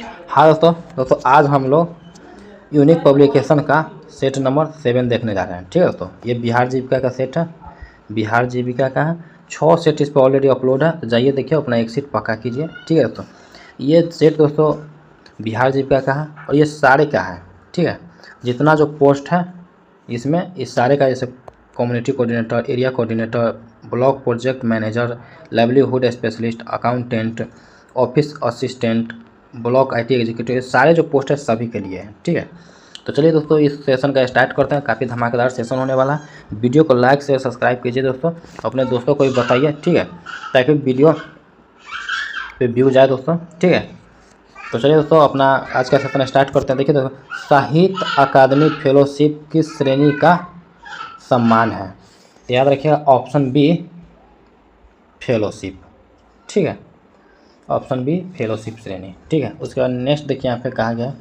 हाँ दोस्तों आज हम लोग यूनिक पब्लिकेशन का सेट नंबर 7 देखने जा रहे हैं। ठीक है दोस्तों, ये बिहार जीविका का सेट है, बिहार जीविका का है। 6 सेट इस पर ऑलरेडी अपलोड है, तो जाइए देखिए अपना एक सीट पक्का कीजिए। ठीक है दोस्तों, ये सेट दोस्तों बिहार जीविका का है और ये सारे का है। ठीक है, जितना जो पोस्ट है इसमें इस सारे का, जैसे community coordinator, area coordinator, block project manager, livelihood specialist, accountant, office assistant, block IT executive, ये सारे जो पोस्ट है सभी के लिए है। ठीक है, तो चलिए दोस्तों इस सेशन का स्टार्ट करते हैं। काफ़ी धमाकेदार सेशन होने वाला है। वीडियो को लाइक शेयर सब्सक्राइब कीजिए दोस्तों, अपने दोस्तों को भी बताइए। ठीक है, ताकि वीडियो पे व्यू जाए दोस्तों। ठीक है, तो चलिए दोस्तों अपना आज का सेशन स्टार्ट करते हैं। देखिए दोस्तों, साहित्य अकादमी फेलोशिप किस श्रेणी का सम्मान है? तो याद रखिएगा ऑप्शन बी फेलोशिप। ठीक है, ऑप्शन बी फेलोशिप श्रेणी। ठीक है, उसके बाद नेक्स्ट देखिए यहाँ पे कहा गया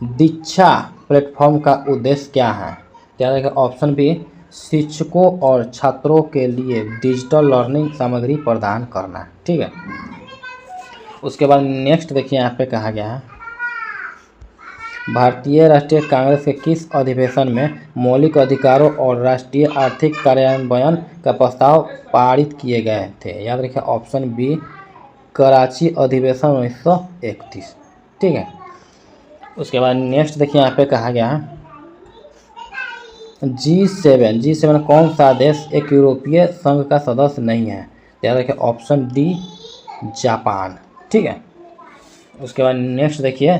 दीक्षा प्लेटफॉर्म का उद्देश्य क्या है? तो याद रखिएगा ऑप्शन बी शिक्षकों और छात्रों के लिए डिजिटल लर्निंग सामग्री प्रदान करना। ठीक है, उसके बाद नेक्स्ट देखिए यहाँ पे कहा गया है भारतीय राष्ट्रीय कांग्रेस के किस अधिवेशन में मौलिक अधिकारों और राष्ट्रीय आर्थिक कार्यान्वयन का प्रस्ताव पारित किए गए थे? याद रखिए ऑप्शन बी कराची अधिवेशन 1931। ठीक है, उसके बाद नेक्स्ट देखिए यहाँ पे कहा गया है G7 कौन सा देश एक यूरोपीय संघ का सदस्य नहीं है? याद रखिए ऑप्शन डी जापान। ठीक है, उसके बाद नेक्स्ट देखिए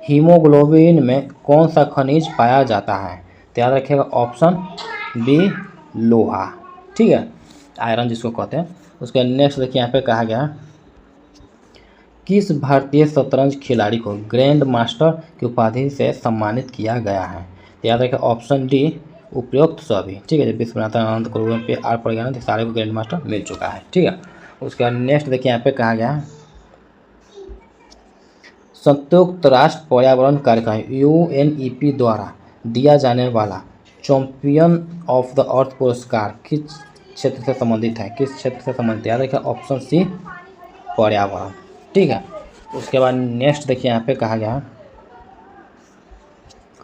हीमोग्लोबिन में कौन सा खनिज पाया जाता है? तो याद रखिएगा ऑप्शन बी लोहा। ठीक है, आयरन जिसको कहते हैं। उसके नेक्स्ट देखिए यहाँ पे कहा गया किस भारतीय शतरंज खिलाड़ी को ग्रैंड मास्टर की उपाधि से सम्मानित किया गया है? तो याद रखिए ऑप्शन डी उपरोक्त सभी। ठीक है, विश्वनाथन आनंद कुरुवन पे आर पड़ गया ना, सारे को ग्रैंड मास्टर मिल चुका है। ठीक है, उसके बाद नेक्स्ट देखिए यहाँ पे कहा गया संयुक्त राष्ट्र पर्यावरण कार्यक्रम UNEP द्वारा दिया जाने वाला चैंपियन ऑफ द अर्थ पुरस्कार किस क्षेत्र से संबंधित है? किस क्षेत्र से संबंधित? याद रखिए ऑप्शन सी पर्यावरण। ठीक है, उसके बाद नेक्स्ट देखिए यहाँ पे कहा गया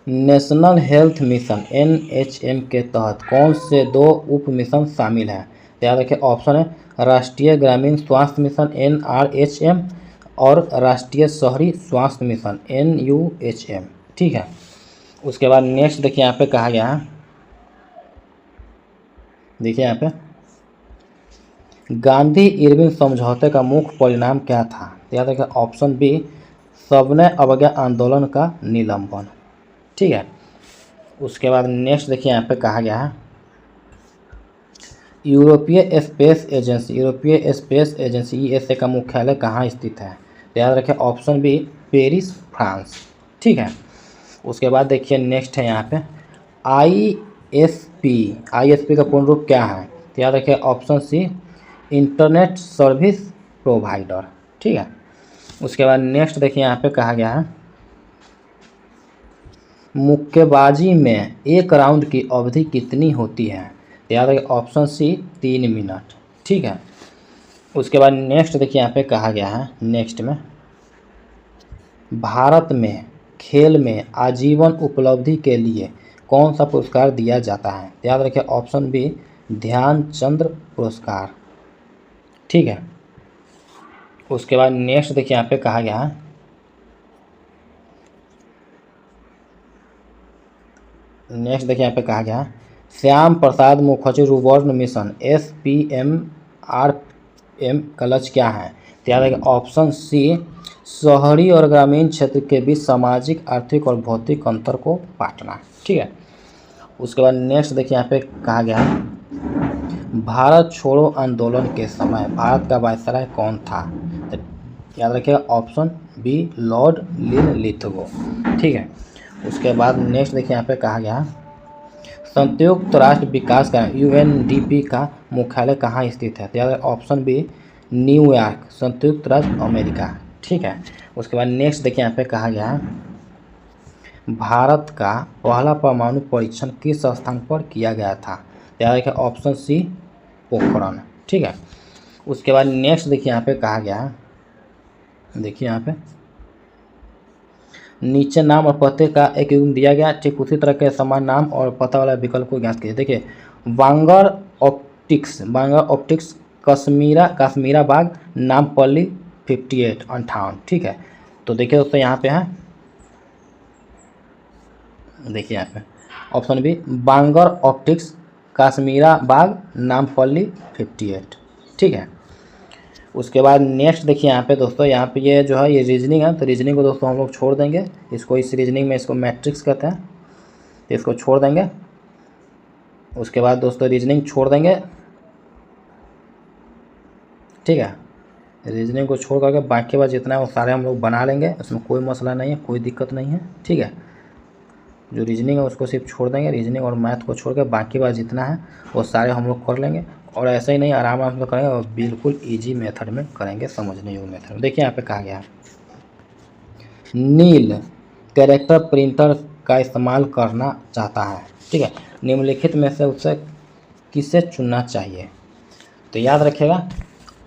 नेशनल हेल्थ मिशन NHM के तहत कौन से 2 उप मिशन शामिल हैं? तो याद रखिए ऑप्शन है राष्ट्रीय ग्रामीण स्वास्थ्य मिशन NRHM और राष्ट्रीय शहरी स्वास्थ्य मिशन NUHM। ठीक है, उसके बाद नेक्स्ट देखिए यहाँ पे कहा गया है देखिए यहाँ पे गांधी इरविन समझौते का मुख्य परिणाम क्या था? तो याद रखिए ऑप्शन बी सविनय अवज्ञा आंदोलन का निलंबन। ठीक है, उसके बाद नेक्स्ट देखिए यहाँ पे कहा गया है यूरोपीय स्पेस एजेंसी USA का मुख्यालय कहाँ स्थित है? तो याद रखिए ऑप्शन बी पेरिस फ्रांस। ठीक है, उसके बाद देखिए नेक्स्ट है यहाँ पे ISP का पूर्ण रूप क्या है? तो याद रखिए option C internet service provider. ठीक है, उसके बाद नेक्स्ट देखिए यहाँ पे कहा गया है मुक्केबाजी में एक राउंड की अवधि कितनी होती है? तो याद रखिए ऑप्शन सी 3 मिनट। ठीक है, उसके बाद नेक्स्ट देखिए यहाँ पे कहा गया है नेक्स्ट में भारत में खेल में आजीवन उपलब्धि के लिए कौन सा पुरस्कार दिया जाता है? तो याद रखिए ऑप्शन बी ध्यानचंद पुरस्कार। ठीक है, उसके बाद नेक्स्ट देखिए यहाँ पे कहा गया है नेक्स्ट देखिए यहाँ पे कहा गया Shyam Prasad Mukherjee rurban mission SPMRM का लक्ष्य क्या है? तो याद रखिए ऑप्शन सी शहरी और ग्रामीण क्षेत्र के बीच सामाजिक आर्थिक और भौतिक अंतर को बांटना। ठीक है, उसके बाद नेक्स्ट देखिए यहाँ पे कहा गया भारत छोड़ो आंदोलन के समय भारत का वायसराय कौन था? तो याद रखिएगा ऑप्शन बी लॉर्ड लिनलिथगो। ठीक है, उसके बाद नेक्स्ट देखिए यहाँ पे कहा गया संयुक्त राष्ट्र विकास का UNDP का मुख्यालय कहाँ स्थित है? तो याद रखिए ऑप्शन बी न्यूयॉर्क, संयुक्त राज्य अमेरिका। ठीक है, उसके बाद नेक्स्ट देखिए यहाँ पे कहा गया भारत का पहला परमाणु परीक्षण किस स्थान पर किया गया था? तो याद रखिए ऑप्शन सी पोखरण। ठीक है, उसके बाद नेक्स्ट देखिए यहाँ पे कहा गया देखिए यहाँ पे नीचे नाम और पते का एक युग्म दिया गया, ठीक उसी तरह के समान नाम और पता वाला विकल्प को ज्ञात कीजिए। देखिए वांगर ऑप्टिक्स कश्मीरा बाग नामपल्ली 58 ठीक है। तो देखिए दोस्तों यहाँ पे है, देखिए यहाँ पे ऑप्शन बी बांगर ऑप्टिक्स कश्मीरा बाग नामपल्ली 58 ठीक है। उसके बाद नेक्स्ट देखिए यहाँ पे दोस्तों, यहाँ पे ये जो है ये रीजनिंग है, तो रीजनिंग को दोस्तों हम लोग छोड़ देंगे, इसको इस रीजनिंग में इसको मैट्रिक्स कहते हैं, तो इसको छोड़ देंगे। उसके बाद दोस्तों रीजनिंग छोड़ देंगे, ठीक है। रीजनिंग को छोड़ करके बाकी बात जितना है वो सारे हम लोग बना लेंगे, उसमें कोई मसला नहीं है, कोई दिक्कत नहीं है, ठीक है। जो रीजनिंग है उसको सिर्फ छोड़ देंगे, रीजनिंग और मैथ को छोड़ के बाकी बात जितना है वो सारे हम लोग कर लेंगे। और ऐसा ही नहीं आराम से करेंगे और बिल्कुल इजी मेथड में करेंगे, समझने योग्य मेथड में। देखिए यहाँ पे कहा गया है नील कैरेक्टर प्रिंटर का इस्तेमाल करना चाहता है, ठीक है। निम्नलिखित में से उसे किसे चुनना चाहिए? तो याद रखिएगा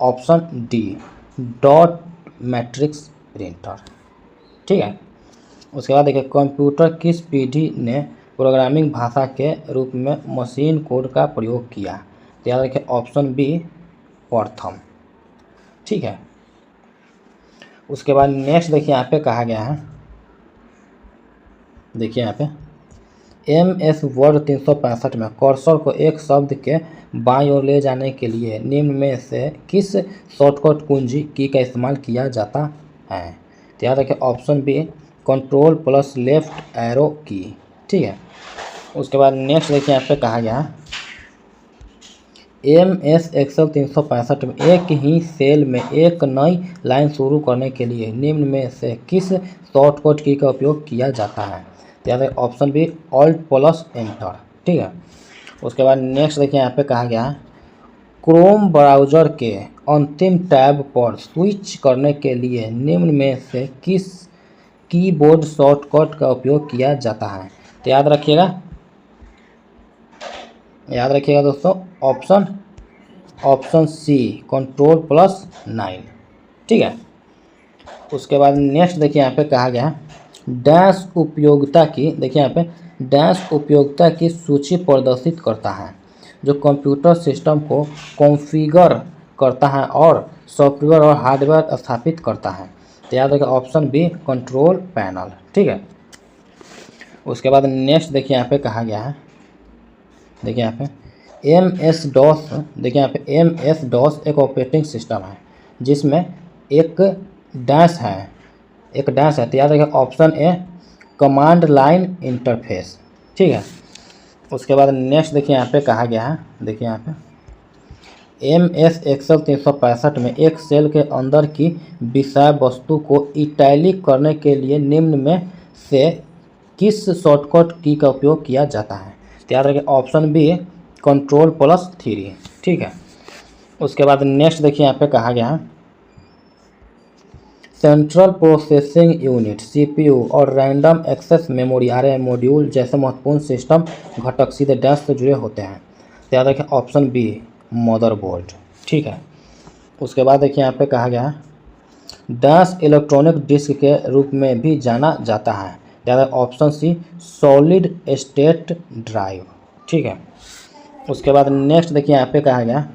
option D dot matrix printer, ठीक है। उसके बाद देखिए कंप्यूटर किस पीढ़ी ने प्रोग्रामिंग भाषा के रूप में मशीन कोड का प्रयोग किया? तो याद रखिए ऑप्शन बी प्रथम, ठीक है। उसके बाद नेक्स्ट देखिए यहाँ पे कहा गया है, देखिए यहाँ पे MS वर्ड 365 में कर्सर को एक शब्द के बाईं ओर ले जाने के लिए निम्न में से किस शॉर्टकट कुंजी की का इस्तेमाल किया जाता है? तो याद रखिए option B control plus left arrow key, ठीक है। उसके बाद नेक्स्ट देखिए यहाँ पे कहा गया MS एक्सेल 365 में एक ही सेल में एक नई लाइन शुरू करने के लिए निम्न में से किस शॉर्टकट की का उपयोग किया जाता है? तो याद है option B alt plus enter, ठीक है। उसके बाद नेक्स्ट देखिए यहाँ पे कहा गया है क्रोम ब्राउज़र के अंतिम टैब पर स्विच करने के लिए निम्न में से किस कीबोर्ड शॉर्टकट का उपयोग किया जाता है? तो याद रखिएगा दोस्तों ऑप्शन सी कंट्रोल प्लस 9, ठीक है। उसके बाद नेक्स्ट देखिए यहाँ पे कहा गया डैश उपयोगिता की, देखिए यहाँ पे डैश उपयोगिता की सूची प्रदर्शित करता है जो कंप्यूटर सिस्टम को कॉन्फ़िगर करता है और सॉफ्टवेयर और हार्डवेयर स्थापित करता है। तो याद रखिए ऑप्शन बी कंट्रोल पैनल, ठीक है। उसके बाद नेक्स्ट देखिए यहाँ पे कहा गया है, देखिए यहाँ पे MS DOS, देखिए यहाँ पे MS DOS एक ऑपरेटिंग सिस्टम है जिसमें एक डैश है, तो याद रखिए option A command line interface, ठीक है। उसके बाद नेक्स्ट देखिए यहाँ पे कहा गया है, देखिए यहाँ पे MS एक्सेल 365 में एक सेल के अंदर की विषय वस्तु को इटैलिक करने के लिए निम्न में से किस शॉर्टकट की का उपयोग किया जाता है? तो याद रखिए ऑप्शन बी कंट्रोल प्लस 3, ठीक है। उसके बाद नेक्स्ट देखिए यहाँ पे कहा गया है सेंट्रल प्रोसेसिंग यूनिट CPU और random access memory RM module जैसे महत्वपूर्ण सिस्टम घटक सीधे डैश से जुड़े होते हैं। तो याद रखें ऑप्शन बी मदरबोर्ड, ठीक है। उसके बाद देखिए यहाँ पे कहा गया है डैश इलेक्ट्रॉनिक डिस्क के रूप में भी जाना जाता है। याद है option C solid state drive, ठीक है। उसके बाद नेक्स्ट देखिए यहाँ पे कहा गया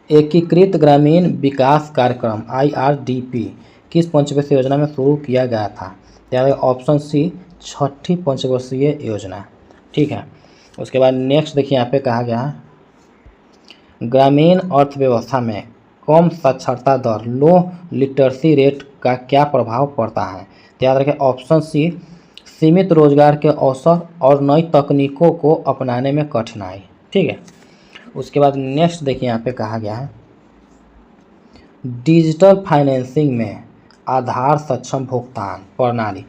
एकीकृत ग्रामीण विकास कार्यक्रम IRDP किस पंचवर्षीय योजना में शुरू किया गया था? याद है ऑप्शन सी 6ठी पंचवर्षीय योजना, ठीक है। उसके बाद नेक्स्ट देखिए यहाँ पे कहा गया ग्रामीण अर्थव्यवस्था में कम साक्षरता दर लो लिटरेसी रेट का क्या प्रभाव पड़ता है? तो याद रखें ऑप्शन सी सीमित रोजगार के अवसर और नई तकनीकों को अपनाने में कठिनाई, ठीक है। उसके बाद नेक्स्ट देखिए यहाँ पे कहा गया है डिजिटल फाइनेंसिंग में आधार सक्षम भुगतान प्रणाली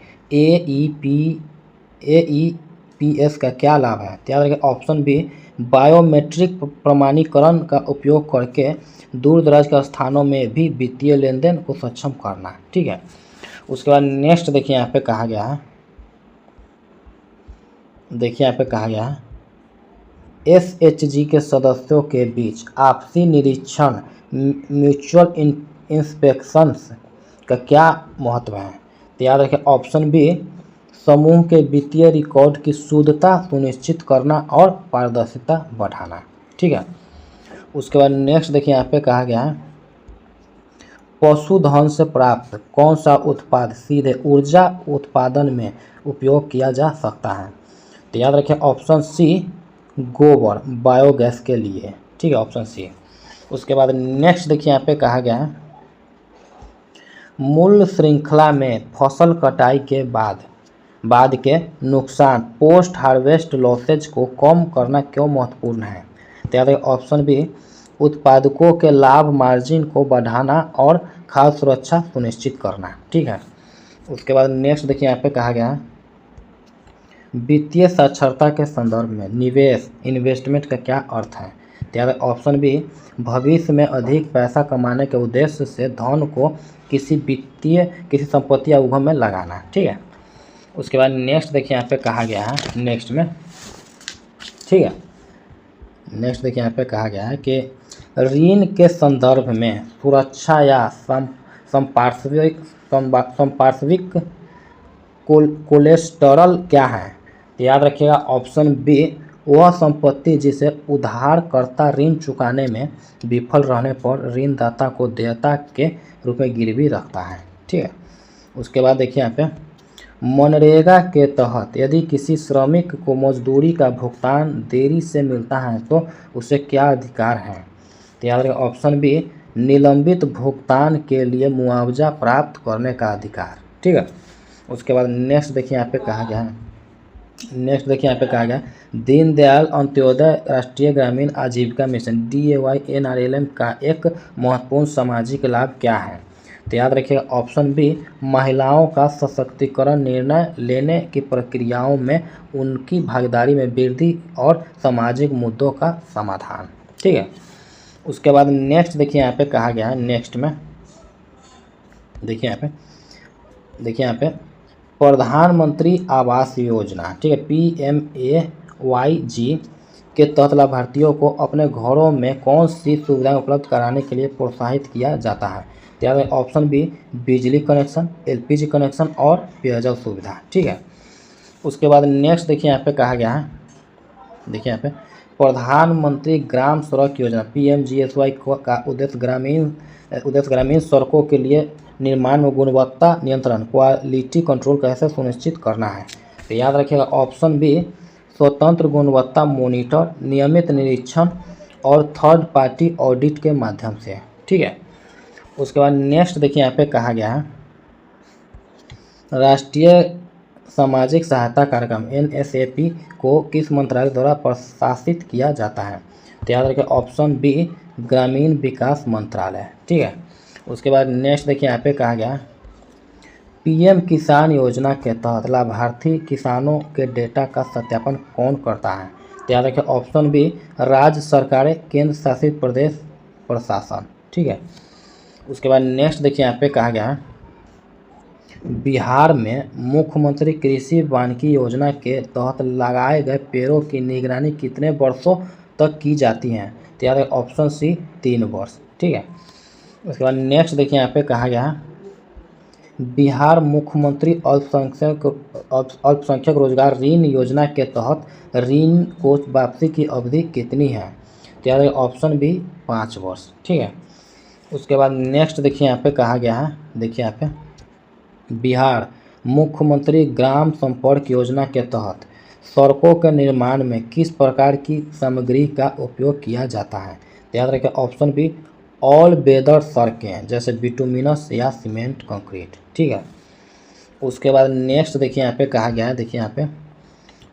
AEPS का क्या लाभ है? तो याद रखें ऑप्शन बी बायोमेट्रिक प्रमाणीकरण का उपयोग करके दूर दराज के स्थानों में भी वित्तीय लेन देन को सक्षम करना, ठीक है। उसके बाद नेक्स्ट देखिए यहाँ पे कहा गया है SHG के सदस्यों के बीच आपसी निरीक्षण म्यूचुअल इंस्पेक्शंस का क्या महत्व है? तो याद रखें ऑप्शन बी समूह के वित्तीय रिकॉर्ड की शुद्धता सुनिश्चित करना और पारदर्शिता बढ़ाना। ठीक है, उसके बाद नेक्स्ट देखिए यहाँ पे कहा गया है पशुधन से प्राप्त कौन सा उत्पाद सीधे ऊर्जा उत्पादन में उपयोग किया जा सकता है। तो याद रखें ऑप्शन सी गोबर बायोगैस के लिए। ठीक है, ऑप्शन सी। उसके बाद नेक्स्ट देखिए यहाँ पे कहा गया है मूल्य श्रृंखला में फसल कटाई के बाद के नुकसान पोस्ट हार्वेस्ट लॉसेज को कम करना क्यों महत्वपूर्ण है। तो याद रखें ऑप्शन बी उत्पादकों के लाभ मार्जिन को बढ़ाना और खाद्य सुरक्षा सुनिश्चित करना। ठीक है, उसके बाद नेक्स्ट देखिए यहाँ पे कहा गया है वित्तीय साक्षरता के संदर्भ में निवेश इन्वेस्टमेंट का क्या अर्थ है। तो याद ऑप्शन बी भविष्य में अधिक पैसा कमाने के उद्देश्य से धन को किसी संपत्ति या उद्यम में लगाना। ठीक है, उसके बाद नेक्स्ट देखिए यहाँ पे कहा गया है नेक्स्ट में। ठीक है, नेक्स्ट देखिए यहाँ पे कहा गया है कि ऋण के संदर्भ में सुरक्षा या संपार्श्विक कोलेस्ट्रॉल क्या है। तो याद रखिएगा ऑप्शन बी वह संपत्ति जिसे उधारकर्ता ऋण चुकाने में विफल रहने पर ऋणदाता को देयता के रूप में गिरवी रखता है। ठीक है, उसके बाद देखिए यहाँ पे मनरेगा के तहत यदि किसी श्रमिक को मजदूरी का भुगतान देरी से मिलता है तो उसे क्या अधिकार है। तो याद रखें ऑप्शन बी निलंबित भुगतान के लिए मुआवजा प्राप्त करने का अधिकार। ठीक है, उसके बाद नेक्स्ट देखिए यहाँ पे कहा गया है दीनदयाल अंत्योदय राष्ट्रीय ग्रामीण आजीविका मिशन DAY/NRLM का एक महत्वपूर्ण सामाजिक लाभ क्या है। तो याद रखिएगा ऑप्शन बी महिलाओं का सशक्तिकरण निर्णय लेने की प्रक्रियाओं में उनकी भागीदारी में वृद्धि और सामाजिक मुद्दों का समाधान। ठीक है, उसके बाद नेक्स्ट देखिए यहाँ पे कहा गया है नेक्स्ट में देखिए यहाँ पे प्रधानमंत्री आवास योजना। ठीक है, PMAYG के तहत लाभार्थियों को अपने घरों में कौन सी सुविधाएं उपलब्ध कराने के लिए प्रोत्साहित किया जाता है। तो याद रखें ऑप्शन बी बिजली कनेक्शन LPG कनेक्शन और पेयजल सुविधा। ठीक है, उसके बाद नेक्स्ट देखिए यहाँ पे कहा गया है देखिए यहाँ पे प्रधानमंत्री ग्राम सड़क योजना PMGSY का उद्देश्य ग्रामीण सड़कों के लिए निर्माण में गुणवत्ता नियंत्रण क्वालिटी कंट्रोल कैसे सुनिश्चित करना है। तो याद रखिएगा ऑप्शन बी स्वतंत्र गुणवत्ता मॉनिटर नियमित निरीक्षण और थर्ड पार्टी ऑडिट के माध्यम से। ठीक है, उसके बाद नेक्स्ट देखिए यहाँ पे कहा गया है राष्ट्रीय सामाजिक सहायता कार्यक्रम NSAP को किस मंत्रालय द्वारा प्रशासित किया जाता है। तो याद रखिए ऑप्शन बी ग्रामीण विकास मंत्रालय। ठीक है, उसके बाद नेक्स्ट देखिए यहाँ पे कहा गया PM किसान योजना के तहत लाभार्थी किसानों के डेटा का सत्यापन कौन करता है। तो याद रखिए ऑप्शन बी राज्य सरकारें केंद्र शासित प्रदेश प्रशासन। ठीक है, उसके बाद नेक्स्ट देखिए यहाँ पे कहा गया बिहार में मुख्यमंत्री कृषि वानिकी योजना के तहत लगाए गए पेड़ों की निगरानी कितने वर्षों तक की जाती है। तो याद रखिए ऑप्शन सी 3 वर्ष। ठीक है, उसके बाद नेक्स्ट देखिए यहाँ पे कहा गया बिहार मुख्यमंत्री अल्पसंख्यक रोजगार ऋण योजना के तहत ऋण को वापसी की अवधि कितनी है। तो याद रखिए ऑप्शन बी 5 वर्ष। ठीक है, उसके बाद नेक्स्ट देखिए यहाँ पे कहा गया है देखिए यहाँ पे बिहार मुख्यमंत्री ग्राम संपर्क योजना के तहत सड़कों के निर्माण में किस प्रकार की सामग्री का उपयोग किया जाता है। तो याद रखें ऑप्शन बी ऑल वेदर सड़कें जैसे बिटुमिनस या सीमेंट कंक्रीट। ठीक है, उसके बाद नेक्स्ट देखिए यहाँ पे कहा गया है देखिए यहाँ पे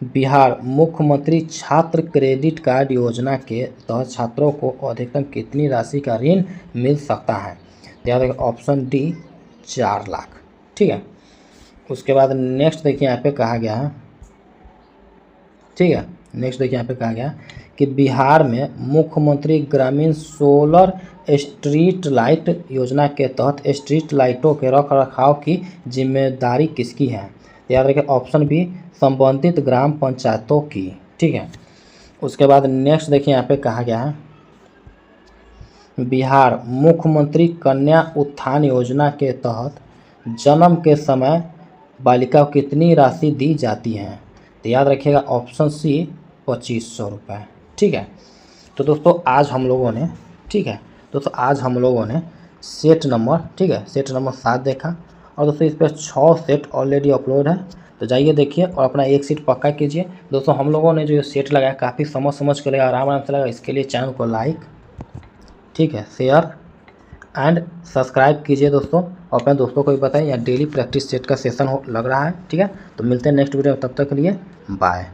बिहार मुख्यमंत्री छात्र क्रेडिट कार्ड योजना के तहत छात्रों को अधिकतम कितनी राशि का ऋण मिल सकता है। तो याद रखें ऑप्शन डी 4 लाख। ठीक है, उसके बाद नेक्स्ट देखिए यहाँ पे कहा गया है ठीक है, नेक्स्ट देखिए यहाँ पे कहा गया कि बिहार में मुख्यमंत्री ग्रामीण सोलर स्ट्रीट लाइट योजना के तहत स्ट्रीट लाइटों के रखरखाव की जिम्मेदारी किसकी है। याद रखें ऑप्शन बी संबंधित ग्राम पंचायतों की। ठीक है, उसके बाद नेक्स्ट देखिए यहाँ पे कहा गया है बिहार मुख्यमंत्री कन्या उत्थान योजना के तहत जन्म के समय बालिका को कितनी राशि दी जाती है? तो याद रखिएगा ऑप्शन सी 2500 रुपये। ठीक है, तो दोस्तों आज हम लोगों ने, ठीक है दोस्तों, आज हम लोगों ने सेट नंबर, ठीक है, सेट नंबर 7 देखा और दोस्तों इस पर 6 सेट ऑलरेडी अपलोड है। तो जाइए देखिए और अपना एक सीट पक्का कीजिए। दोस्तों हम लोगों ने जो सेट लगाया काफ़ी समझ के लगा, आराम से लगा। इसके लिए चैनल को लाइक, ठीक है, शेयर एंड सब्सक्राइब कीजिए दोस्तों, और अपने दोस्तों को भी बताएं। या डेली प्रैक्टिस सेट का सेशन लग रहा है। ठीक है, तो मिलते हैं नेक्स्ट वीडियो में, तब तक के लिए बाय।